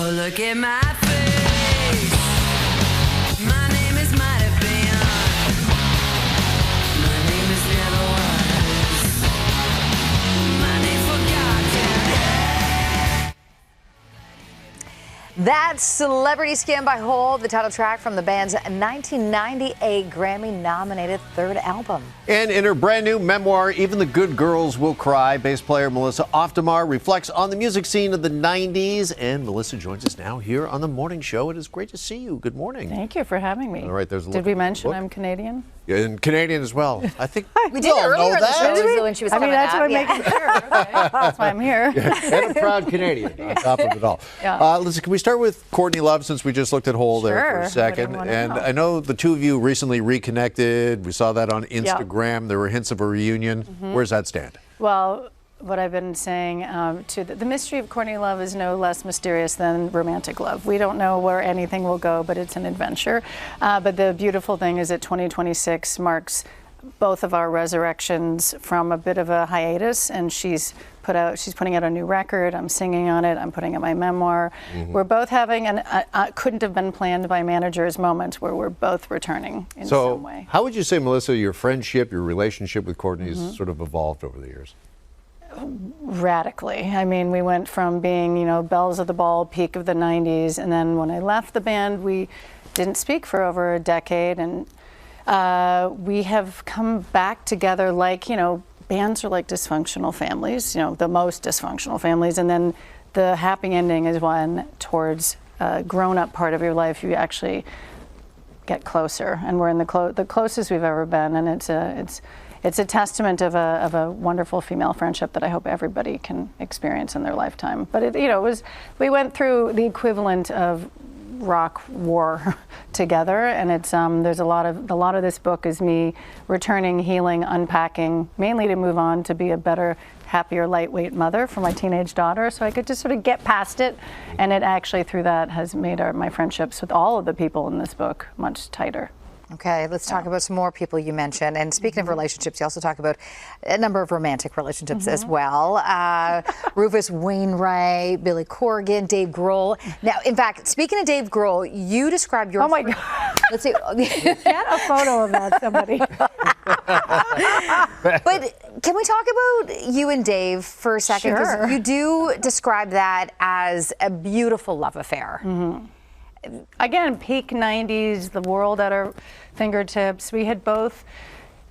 Oh, look at my face. My name is might have been. My name is never was. My name forgotten. That's Celebrity Skin by Hole, the title track from the band's 1998 Grammy-nominated third album. And in her brand new memoir, Even the Good Girls Will Cry, bass player Melissa Auf der Maur reflects on the music scene of the 90s. And Melissa joins us now here on the morning show. It is great to see you. Good morning. Thank you for having me. All right, there's a Did we mention I'm Canadian? And Canadian as well. I think We did earlier in the show when she was I mean, coming that's up. what I'm making sure. Okay. That's why I'm here. and a proud Canadian on top of it all. Yeah. Listen, can we start with Courtney Love, since we just looked at Hole there for a Sure. second? What do you And wanna know? I know the two of you recently reconnected. We saw that on Instagram. There were hints of a reunion. Where's that stand? Well, what I've been saying to the mystery of Courtney Love is no less mysterious than romantic love. We don't know where anything will go, but it's an adventure. But the beautiful thing is that 2026 marks both of our resurrections from a bit of a hiatus, and she's putting out a new record. I'm singing on it. I'm putting out my memoir. We're both having couldn't have been planned by managers moment where we're both returning in some way. How would you say, Melissa, your friendship, your relationship with Courtney has sort of evolved over the years? Radically. I mean, we went from being, bells of the ball, peak of the 90s, and then when I left the band, we didn't speak for over a decade, and we have come back together like, bands are like dysfunctional families, the most dysfunctional families, and then the happy ending is when towards a grown-up part of your life you actually get closer, and we're in the closest we've ever been, and it's a testament of a wonderful female friendship that I hope everybody can experience in their lifetime. But we went through the equivalent of rock war together, and it's there's a lot of this book is me returning, healing, unpacking, mainly to move on to be a better, happier, lightweight mother for my teenage daughter, so I could just sort of get past it. And it actually, through that, has made my friendships with all of the people in this book much tighter. Okay, let's talk about some more people you mentioned. And speaking of relationships, you also talk about a number of romantic relationships as well. Rufus Wainwright, Billy Corgan, Dave Grohl. Now, in fact, speaking of Dave Grohl, you described your... Oh my God. Let's see. Get a photo of that, somebody. But can we talk about you and Dave for a second? Sure. You do describe that as a beautiful love affair. Again, peak 90s, the world at our fingertips. We had both,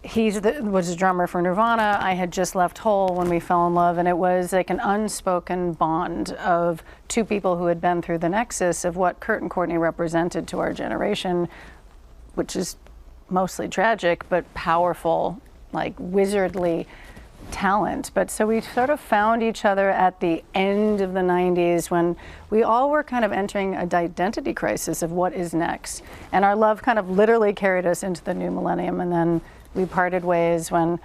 was a drummer for Nirvana. I had just left Hole when we fell in love, and it was like an unspoken bond of two people who had been through the nexus of what Kurt and Courtney represented to our generation, which is mostly tragic, but powerful, like wizardly talent. But so we sort of found each other at the end of the 90s when we all were kind of entering an identity crisis of what is next. And our love kind of literally carried us into the new millennium, and then we parted ways when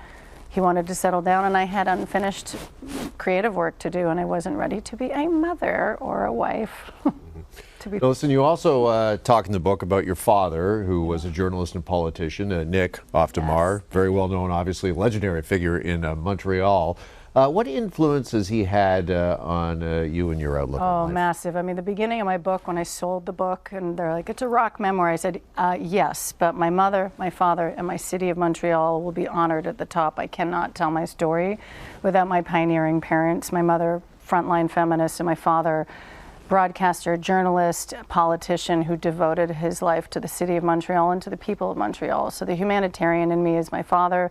he wanted to settle down and I had unfinished creative work to do, and I wasn't ready to be a mother or a wife. Listen, you also talk in the book about your father, who was a journalist and politician, Nick Auf der Maur, very well known, obviously, legendary figure in Montreal. What influence has he had on you and your outlook on life? Massive. I mean, the beginning of my book, when I sold the book, and they're like, it's a rock memoir, I said, yes, but my mother, my father, and my city of Montreal will be honored at the top. I cannot tell my story without my pioneering parents. My mother, frontline feminist, and my father, broadcaster, journalist, politician who devoted his life to the city of Montreal and to the people of Montreal. So the humanitarian in me is my father,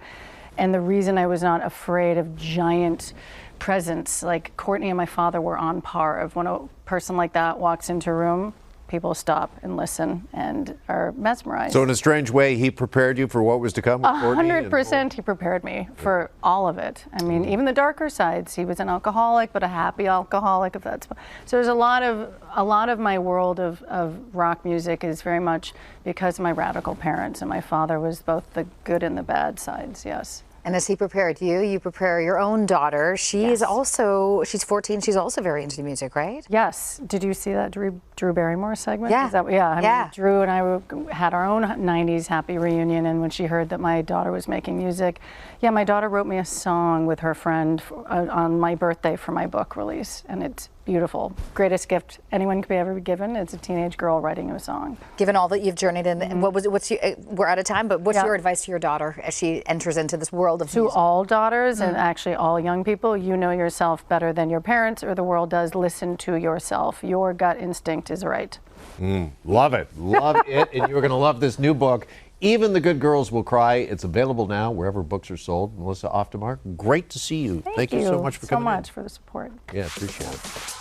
and the reason I was not afraid of giant presence, like Courtney and my father were on par of when a person like that walks into a room, people stop and listen and are mesmerized. So in a strange way, he prepared you for what was to come with Courtney? 100% he prepared me for all of it. I mean, even the darker sides. He was an alcoholic, but a happy alcoholic, if that's... So there's a lot of my world of rock music is very much because of my radical parents, and my father was both the good and the bad sides, yes. And as he prepared you, you prepare your own daughter. She's 14, she's also very into music, right? Yes. Did you see that Drew Barrymore segment? Yeah. I mean, Drew and I had our own 90s happy reunion, and when she heard that my daughter was making music, my daughter wrote me a song with her friend on my birthday for my book release, and it's beautiful. Greatest gift anyone could ever be given. It's a teenage girl writing a song. Given all that you've journeyed in, we're out of time, but what's your advice to your daughter as she enters into this world of music? To all daughters and actually all young people, you know yourself better than your parents or the world does. Listen to yourself. Your gut instinct is right. Love it. Love it. And you're going to love this new book, Even the Good Girls Will Cry. It's available now wherever books are sold. Melissa Auf der Maur, great to see you. Thank you so much for coming in. For the support. Yeah, appreciate it.